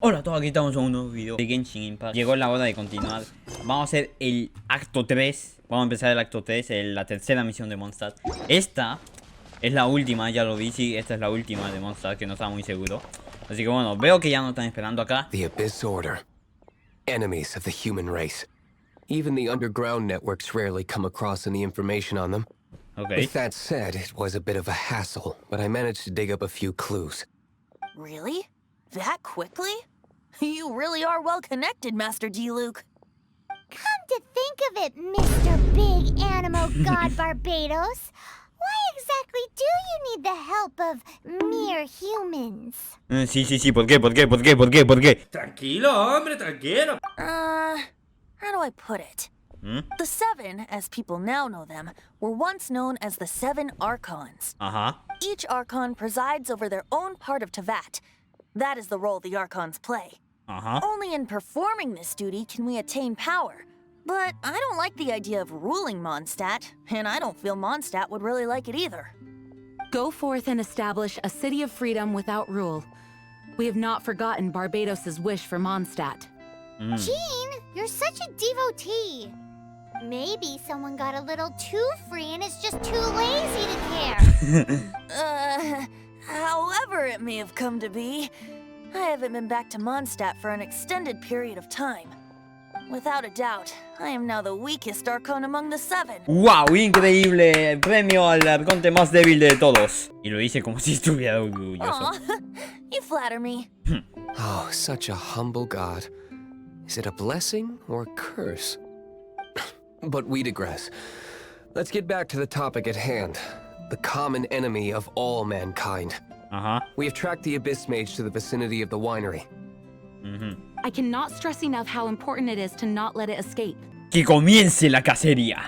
Hola a todos, aquí estamos en un nuevo video de Genshin Impact. Llegó la hora de continuar. Vamos a hacer el acto 3. Vamos a empezar el acto 3, la tercera misión de Mondstadt. Esta es la última, ya lo vi, sí, esta es la última de Mondstadt, que no estaba muy seguro. Así que bueno, veo que ya nos están esperando acá. The Abyss Order. Enemies of the human race. Even the underground networks rarely come across any information on them. Okay. With that said, it was a bit of a hassle, but I managed to dig up a few clues. Really? That quickly? You really are well connected, Master D. Luke. Come to think of it, Mr. Big Animal God Barbados, why exactly do you need the help of mere humans? Sí, ¿por qué? Tranquilo, hombre, tranquilo. How do I put it? The Seven, as people now know them, were once known as the Seven Archons. Each Archon presides over their own part of Teyvat. That is the role the Archons play. Only in performing this duty can we attain power. But I don't like the idea of ruling Mondstadt, and I don't feel Mondstadt would really like it either. Go forth and establish a city of freedom without rule. We have not forgotten Barbados' wish for Mondstadt. Jean, you're such a devotee. Maybe someone got a little too free and is just too lazy to care. However it may have come to be, I haven't been back to Mondstadt for an extended period of time. Without a doubt, I am now the weakest Archon among the Seven. ¡Wow! Increíble. Premio al arconte más débil de todos. Y lo hice como si estuviera orgulloso. You flatter me. Oh, such a humble god. Is it a blessing or a curse? But we digress. Let's get back to the topic at hand. The common enemy of all mankind. We have tracked the Abyss Mage to the vicinity of the winery. I cannot stress enough how important it is to not let it escape. Que comience la cacería.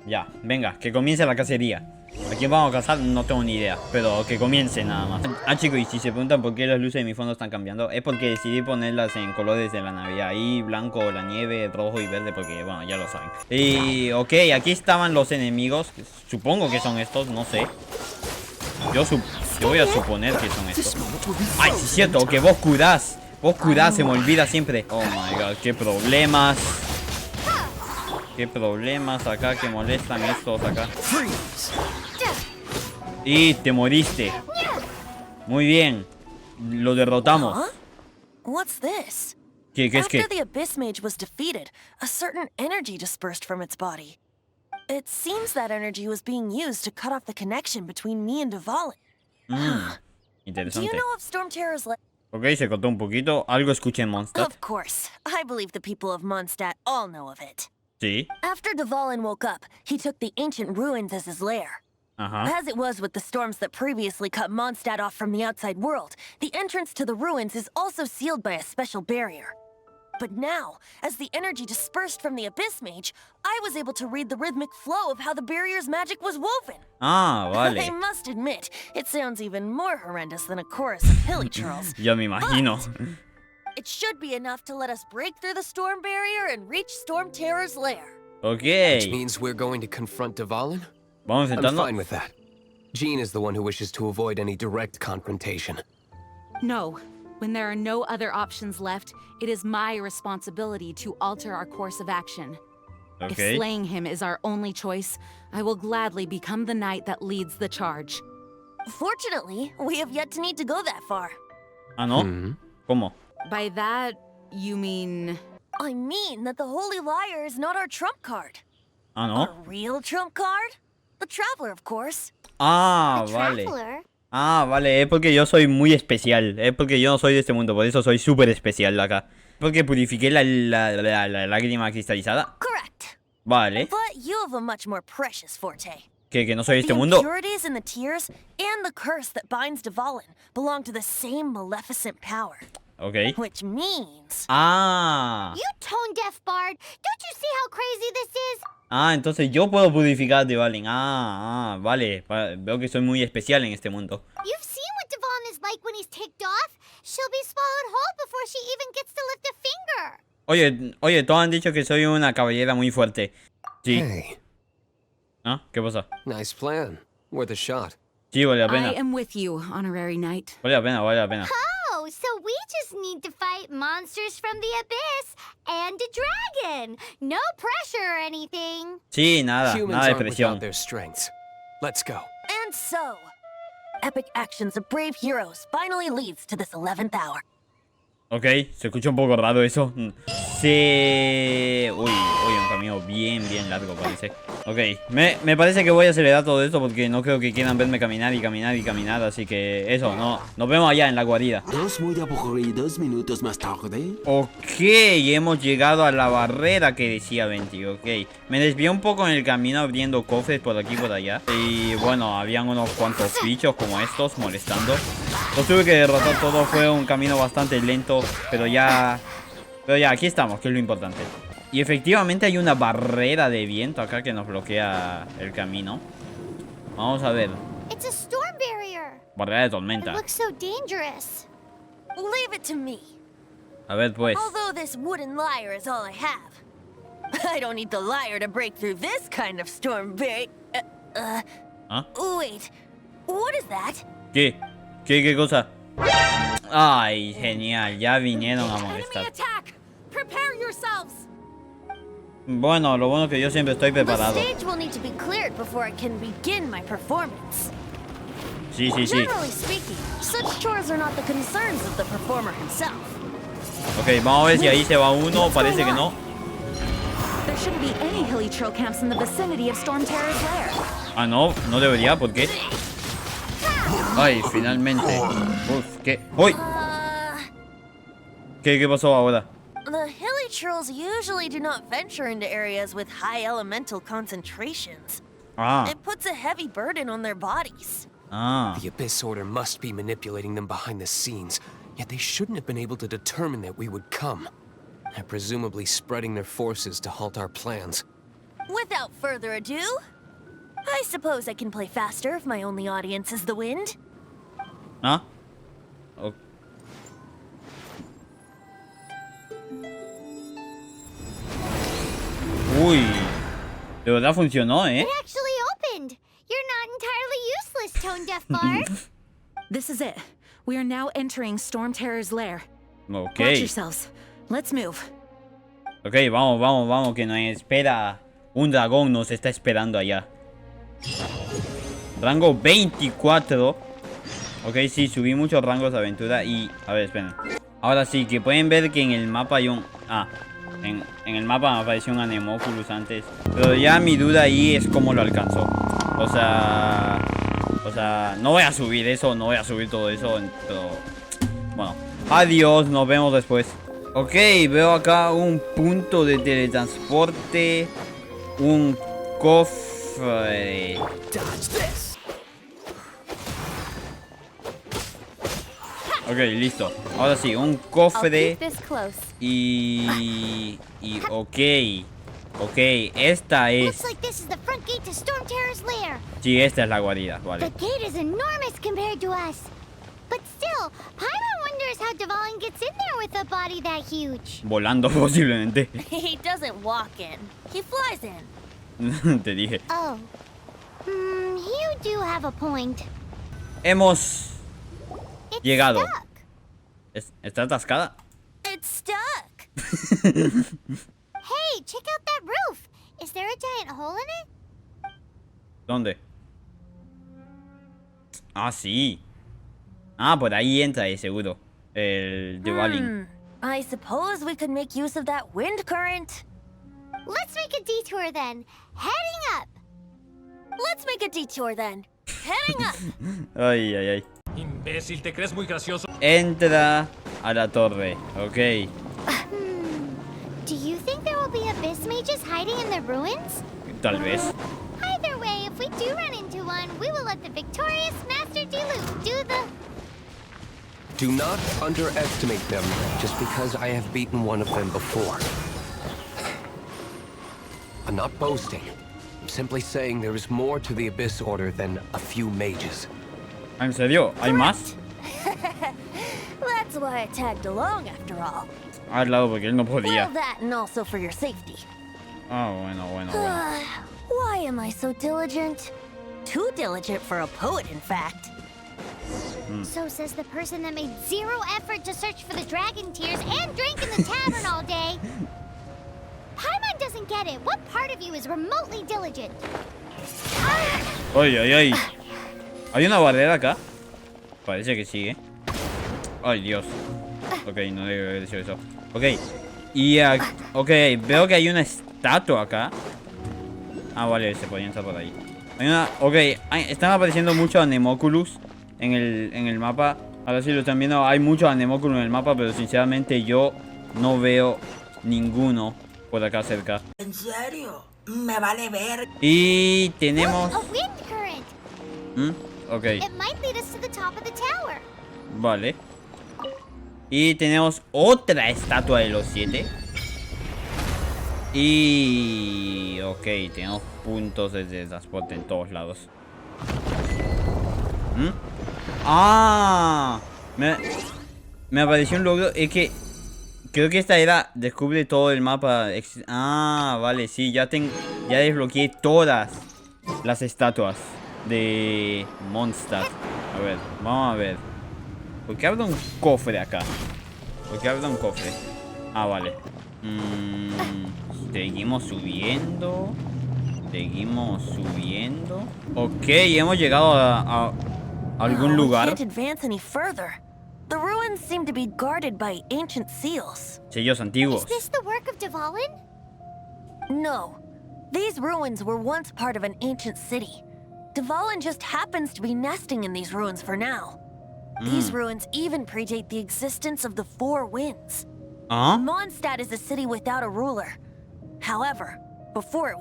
Ya, venga, que comience la cacería. ¿A quién vamos a cazar? No tengo ni idea, pero que comience nada más. Chicos, y si se preguntan por qué las luces de mi fondo están cambiando, es porque decidí ponerlas en colores de la Navidad. Ahí blanco, la nieve, rojo y verde, porque bueno, ya lo saben. Y ok, aquí estaban los enemigos. Supongo que son estos, no sé. Yo voy a suponer que son estos. Ay, sí es cierto, que vos curás. Vos curás, se me olvida siempre. Oh my god, qué problemas. Qué problemas acá, que molestan estos acá. Y te moriste. Muy bien. Lo derrotamos. What's this? ¿Qué es que? After the Abyss Mage was defeated, a certain energy dispersed from its body. It seems that energy was being used to cut off the connection between me and Devalin. Do Interesante. you know of STORMTERROR's Ok, se cortó un poquito. Algo escuché en Mondstadt. Of course. I believe the people of Mondstadt all know of it. Sí. After Devalin woke up, he took the ancient ruins as his lair. As it was with the storms that previously cut Mondstadt off from the outside world, the entrance to the ruins is also sealed by a special barrier. But now, as the energy dispersed from the Abyss Mage, I was able to read the rhythmic flow of how the barrier's magic was woven. Vale. I must admit, it sounds even more horrendous than a chorus of hilly churls. Ya me imagino. It should be enough to let us break through the storm barrier and reach STORMTERROR's lair. Ok. Which means we're going to confront Devalin? Vamos a I'm intentarlo. fine with that. Jean is the one who wishes to avoid any direct confrontation. No. When there are no other options left, it is my responsibility to alter our course of action. If Ok. slaying him is our only choice, I will gladly become the knight that leads the charge. Fortunately, we have yet to need to go that far. Ah, ¿no? ¿Cómo? By that, you mean... I mean that the Holy Liar is not our trump card. Ah, Our ¿no? real trump card? The Traveler, of course. Ah, A vale. traveler? Ah, vale, es porque yo soy muy especial. Es porque yo no soy de este mundo, por eso soy súper especial acá. Porque purifiqué la lágrima cristalizada. Correct. Vale. But you have a much more precious forte. Que no soy de este The mundo. impurities and the tears and the curse that binds Devalin belong to the same maleficent power. Ok. Which means... Ah. You tone-deaf bard, don't you see how crazy this is? Ah, entonces yo puedo purificar de Valen. Vale. Veo que soy muy especial en este mundo. You've seen what Devalin is like when he's ticked off. She'll be swallowed whole before she even gets to lift a finger. Oye, todos han dicho que soy una caballera muy fuerte. Sí. Hey, ¿Ah? ¿Qué pasa? nice plan. Worth a shot. Sí, vale la I pena. am with you, honorary knight. Vale la pena. Oh, so we just need to fight monsters from the abyss and a dragon. No pressure or anything. Sí, nada de Humans aren't presión. without their strengths. Let's go. And so, epic actions of brave heroes finally leads to this 11th hour. Ok, se escucha un poco raro eso. Uy, un camino bien largo parece. Ok, me parece que voy a acelerar todo esto porque no creo que quieran verme caminar y caminar. Así que eso, no. Nos vemos allá en la guarida. 2 muy aburridos minutos más tarde. Ok, hemos llegado a la barrera que decía 20, ok. Me desvié un poco en el camino abriendo cofres por aquí y por allá. Y bueno, habían unos cuantos bichos como estos molestando. Los tuve que derrotar todo, fue un camino bastante lento. Pero ya, aquí estamos, que es lo importante. Y efectivamente hay una barrera de viento acá que nos bloquea el camino. Vamos a ver. It's a storm barrier. Barrera de It tormenta. looks so dangerous. Leave it to me. A ver pues. Although this wooden lyre is all I have, I don't need the lyre to break through this kind of storm barrier. ¿Ah? Wait, what is that? ¿Qué cosa? Ay, genial, ya vinieron a molestar. Attack! Prepare yourselves! Bueno, lo bueno es que yo siempre estoy The preparado. stage will need to be cleared before I can begin my performance. Sí. Generally speaking, such chores are not the concerns of the performer himself. Ok, vamos a ver si ahí se va uno, parece que no. There shouldn't be any hilly trail camps in the vicinity of STORMTERROR's lair. Ah, no debería, ¿por qué? Ay, finalmente. Uf, ¿qué? ¡Uy! ¿Qué pasó ahora? The hilly trolls usually do not venture into areas with high elemental concentrations. Ah, It puts a heavy burden on their bodies. The Abyss Order must be manipulating them behind the scenes, yet they shouldn't have been able to determine that we would come. They're presumably spreading their forces to halt our plans. Without further ado, I suppose I can play faster if my only audience is the wind. ¿Ah? Ok. Uy, de verdad funcionó, ¿eh? It actually opened. You're not entirely useless, Tone Deaf Bard. This is it. We are now entering STORMTERROR's lair. Ok, Watch yourselves. Let's move. ok, vamos, que nos espera. Un dragón nos está esperando allá. Rango 24. Ok, sí, subí muchos rangos de aventura y... A ver, esperen. Ahora sí, que pueden ver que en el mapa hay un... Ah, en el mapa me apareció un Anemoculus antes. Pero ya mi duda ahí es cómo lo alcanzó. O sea, no voy a subir eso, no voy a subir todo eso. Pero... Bueno, adiós, nos vemos después. Ok, veo acá un punto de teletransporte. Un cofre. Ok, listo. Ahora sí, un cofre. Y ok, esta es... Looks like this is the front gate to STORMTERROR's lair. Sí, esta es la guarida, vale. The gate is enormous compared to us. But still, Paimon wonders how Devalin gets in there with a body that huge. Volando posiblemente. He doesn't walk in, he flies in. Te dije. Oh. You do have a point. Hemos It's llegado. stuck. ¿Está atascada? It's stuck. Hey, check out that roof. Is there a giant hole in it? ¿Dónde? Ah, sí. Ah, por ahí entra seguro. El Devalin. I suppose we could make use of that wind current. Let's make a detour then. Heading up. Let's make a detour then. Heading up. Ay. Imbécil, ¿te crees muy gracioso? Entra a la torre. Ok. Do you think there will be abyss mages hiding in the ruins? Tal vez. Either way, if we do run into one, we will let the victorious Master Diluc do the... Do not underestimate them just because I have beaten one of them before. I'm not boasting. I'm simply saying there is more to the Abyss Order than a few mages. ¿En serio? ¿Hay más? That's why I tagged along after all. Ah, claro, porque él no podía. Well, that and also for your safety. Ah, bueno. Why am I so diligent? Too diligent for a poet, in fact. So says the person that made zero effort to search for the dragon tears and drank in the tavern all day. Paimon doesn't get it. What part of you is remotely diligent? Ay, ay, ay. ¿Hay una barrera acá? Parece que sí, ¿eh? Ay, Dios. Ok, no debe haber dicho eso. Ok. Y ok, veo que hay una estatua acá. Ah, vale, se podían estar por ahí. Hay una... Ok, están apareciendo muchos anemoculus en el mapa. Ahora sí lo están viendo. Hay muchos anemoculus en el mapa, pero sinceramente yo no veo ninguno por acá cerca. ¿En serio? Me vale ver. Y tenemos... A wind current. Ok. It might lead us to the top of the tower. Vale. Y tenemos otra estatua de los 7. Y... Ok, tenemos puntos de transporte en todos lados. ¡Ah! Me apareció un logro. Es que... Creo que esta era... Descubre todo el mapa. Ah, vale, sí. Ya desbloqueé todas las estatuas de Mondstadt. A ver, vamos a ver. ¿Por qué abre un cofre acá? ¿Por qué abre un cofre? Ah, vale. Seguimos subiendo. Seguimos subiendo. Ok, hemos llegado a algún lugar. We can't advance any further. The ruins seem to be guarded by ancient seals. Sellos antiguos. Is this the work of Devalin? No. These ruins were once part of an ancient city. Devalin just happens to be nesting in these ruins for now. These ruins even predate the existence of the Four Winds. Mondstadt is a city without a ruler. However, before it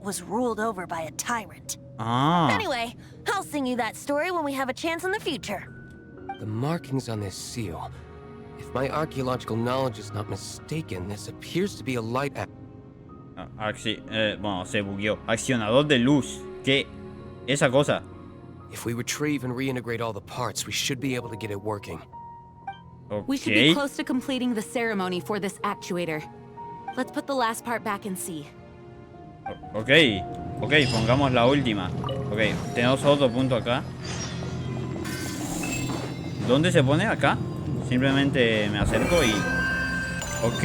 was ruled over by a tyrant. Anyway, I'll sing you that story when we have a chance in the future. The markings on this seal. If my archaeological knowledge is not mistaken, this appears to be a light... Bueno, se bugueó. Accionador de luz. ¿Qué? Esa cosa. If we retrieve and reintegrate all the parts, we should be able to get it working. Okay. We should be close to completing the ceremony for this actuator. Let's put the last part back and see. Ok, pongamos la última. Ok, tenemos otro punto acá. ¿Dónde se pone? Acá. Simplemente me acerco y... Ok.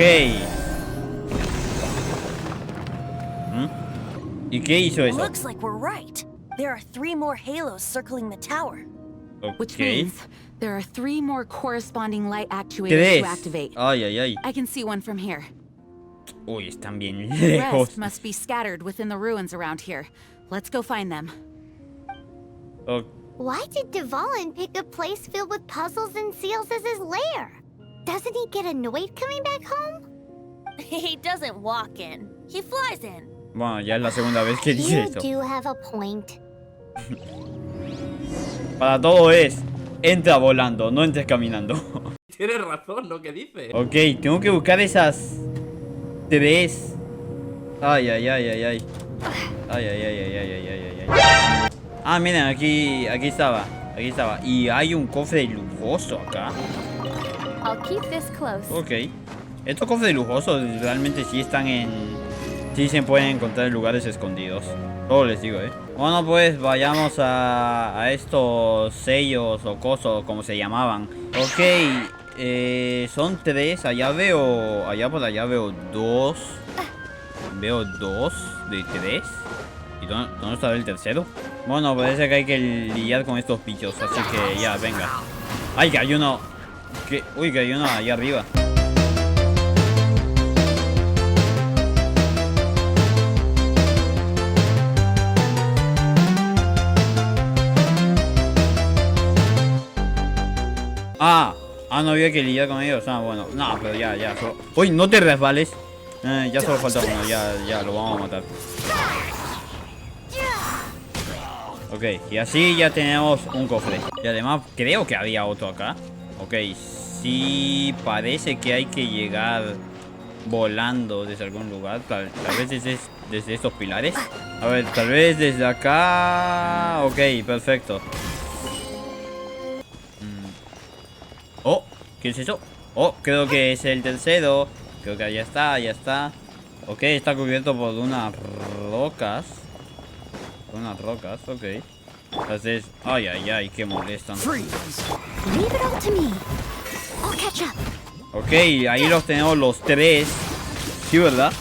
¿Y qué hizo eso? Looks like we're right. There are 3 more halos circling the tower. Okay. Which means there are 3 more corresponding light actuators to activate. Ay, ay, ay. I can see one from here. Uy, están bien The lejos. rest must be scattered within the ruins around here. Let's go find them. Okay. Why did Devalin pick a place filled with puzzles and seals as his lair? Doesn't he get annoyed coming back home? He doesn't walk in. He flies in. Bueno, ya es la segunda vez que dice esto. You do have a point. Para todo es... Entra volando, no entres caminando. Tienes razón lo que dice. Ok, tengo que buscar esas... 3. Ay, ay, ay, ay, ay. Ay, ay, ay, ay, ay, ay, ay, ay. Ah, miren, aquí estaba. Aquí estaba. Y hay un cofre lujoso acá. I'll keep this close. Ok. Estos cofres lujosos realmente sí están en... Sí se pueden encontrar en lugares escondidos. Todo les digo, Bueno, pues vayamos a estos sellos o cosos, como se llamaban. Ok. Son 3. Allá veo... Allá por allá veo 2. Veo 2 de 3. ¿Y dónde está el tercero? Bueno, parece que hay que lidiar con estos bichos. Así que ya, venga. ¡Ay, que hay uno! Uy, que hay uno allá arriba. No había que lidiar con ellos. Bueno, no, pero ya. Uy, no te resbales. Ya solo falta uno, ya lo vamos a matar. Ok, y así ya tenemos un cofre. Y además creo que había otro acá. Ok, sí parece que hay que llegar volando desde algún lugar. Tal vez desde estos pilares. A ver, tal vez desde acá. Ok, perfecto. Oh, ¿qué es eso? Oh, creo que es el tercero. Creo que ya está. Ok, está cubierto por unas rocas. Ok. Entonces, ay, ay, ay, qué molestan. Leave it all to me. I'll catch up. Ok, ahí los tenemos los tres. Sí, ¿verdad?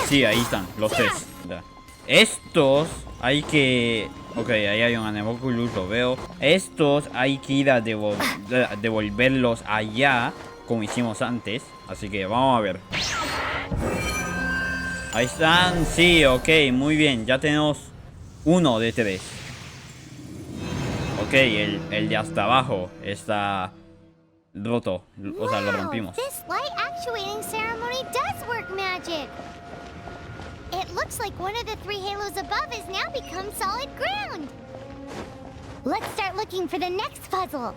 Sí, ahí están, los tres. Ya. Estos hay que... Ok, ahí hay un Anemoculus, lo veo. Estos hay que ir a devolverlos allá, como hicimos antes. Así que vamos a ver. Ahí están, sí, ok, muy bien. Ya tenemos uno de tres. Ok, el de hasta abajo está roto. O sea, lo rompimos. This light actuating ceremony does work magic. It looks like one of the three halos above has now become solid ground. Let's start looking for the next puzzle.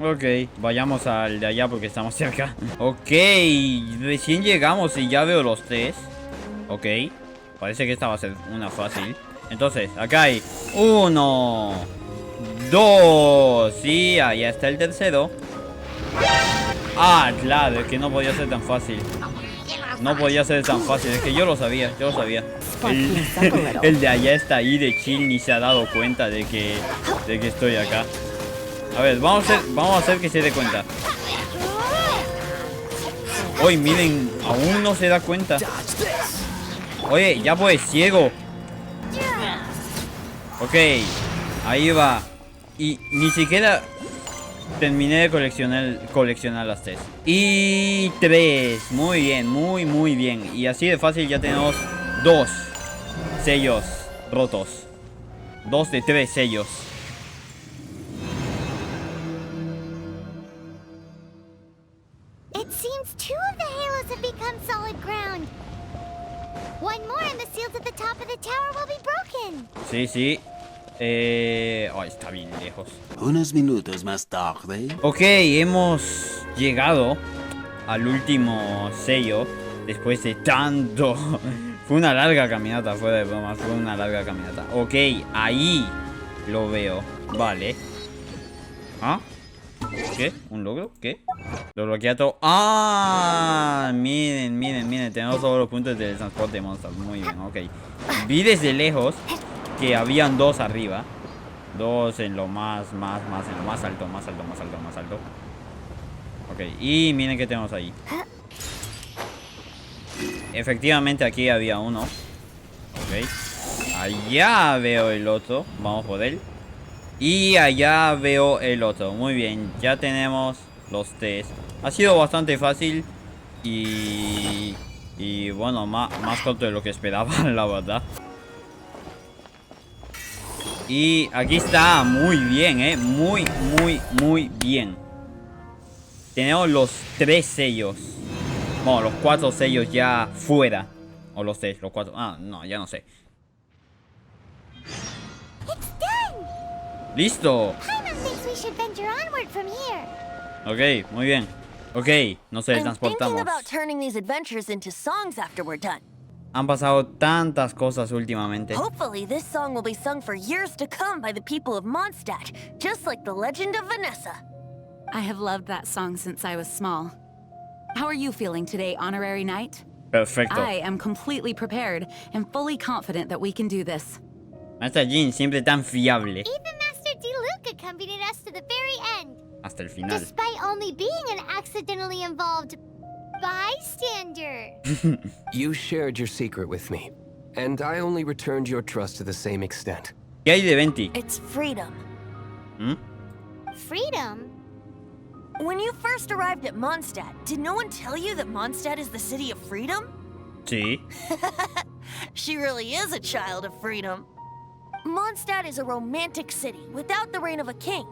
Ok, vayamos al de allá porque estamos cerca. Ok, recién llegamos y ya veo los tres. Ok, parece que esta va a ser una fácil. Entonces, acá hay 1, 2. Sí, ahí está el tercero. Ah, claro, es que no podía ser tan fácil. No podía ser tan fácil, es que yo lo sabía, El de allá está ahí de chill, ni se ha dado cuenta de que estoy acá. A ver, vamos a hacer que se dé cuenta. Oye, miren, aún no se da cuenta. Oye, ya pues, ciego. Ok, ahí va. Y ni siquiera terminé de coleccionar las tres. Y 3. Muy bien, muy bien. Y así de fácil ya tenemos 2 sellos rotos. 2 de 3 sellos. It seems 2 of the halos have become solid ground. One more and the seals at the top of the tower will be broken. Sí, sí. Oh, está bien lejos. Unos minutos más tarde. Ok, hemos llegado al último sello. Después de tanto. Fue una larga caminata, fuera de broma. Fue una larga caminata. Ok, ahí lo veo. Vale. ¿Ah? ¿Qué? ¿Un logro? ¿Qué? Lo bloquea todo. ¡Ah! Miren. Tenemos todos los puntos del transporte de monstruos. Muy bien, ok. Vi desde lejos que habían 2 arriba. 2 en lo más en lo más alto. Ok, y miren que tenemos ahí. Efectivamente aquí había uno. Ok. Allá veo el otro. Vamos por él. Y allá veo el otro. Muy bien, ya tenemos los 3. Ha sido bastante fácil. Y bueno, más corto de lo que esperaba, la verdad. Y aquí está, muy bien, muy bien. Tenemos los 3 sellos. Bueno, los 4 sellos ya fuera. O los 3, los 4. Ah, no, ya no sé. ¡Listo! Ok, muy bien. Ok, nos teletransportamos. Han pasado tantas cosas últimamente. Hopefully this song will be sung for years to come by the people of Mondstadt, just like the legend of Vanessa. I have loved that song since I was small. How are you feeling today, Honorary Knight? Perfecto. I am completely prepared and fully confident that we can do this. Maestra Jean, siempre tan fiable. Even Master Diluc accompanied us to the very end. Hasta el final. Despite only being an accidentally involved bystander. You shared your secret with me, and I only returned your trust to the same extent. ¿Qué hay de Venti? It's freedom. ¿Mm? Freedom? When you first arrived at Mondstadt, did no one tell you that Mondstadt is the city of freedom? Sí. She really is a child of freedom. Mondstadt is a romantic city without the reign of a king,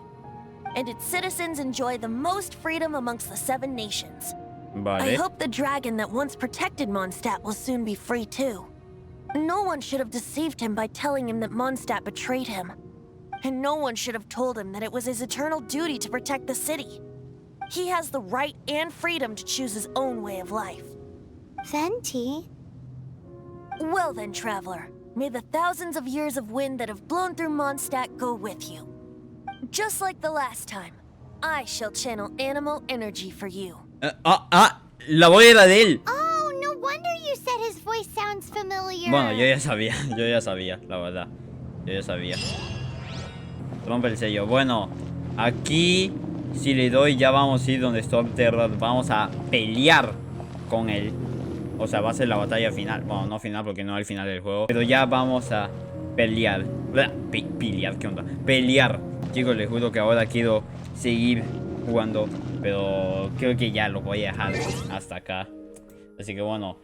and its citizens enjoy the most freedom amongst the 7 nations. Vale. I hope the dragon that once protected Mondstadt will soon be free too. No one should have deceived him by telling him that Mondstadt betrayed him. And no one should have told him that it was his eternal duty to protect the city. He has the right and freedom to choose his own way of life. Venti? Well then, traveler, may the thousands of years of wind that have blown through Mondstadt go with you. Just like the last time, I shall channel animal energy for you. La voz era de él. Oh, no wonder you said his voice sounds familiar. Bueno, yo ya sabía, la verdad. Yo ya sabía. Rompe el sello. Bueno, aquí si le doy ya vamos a ir donde STORMTERROR. Vamos a pelear con él. O sea, va a ser la batalla final. Bueno, no final porque no es el final del juego. Pero ya vamos a pelear. Pelear, ¿qué onda? Pelear. Chicos, les juro que ahora quiero seguir jugando. Pero creo que ya lo voy a dejar hasta acá. Así que bueno.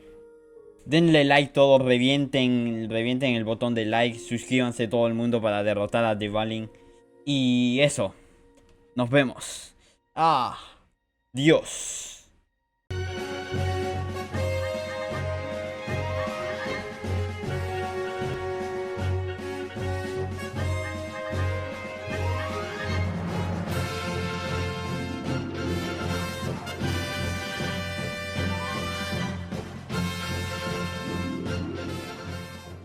Denle like todos, revienten el botón de like, suscríbanse todo el mundo para derrotar a Devalin. Y eso. Nos vemos. Dios.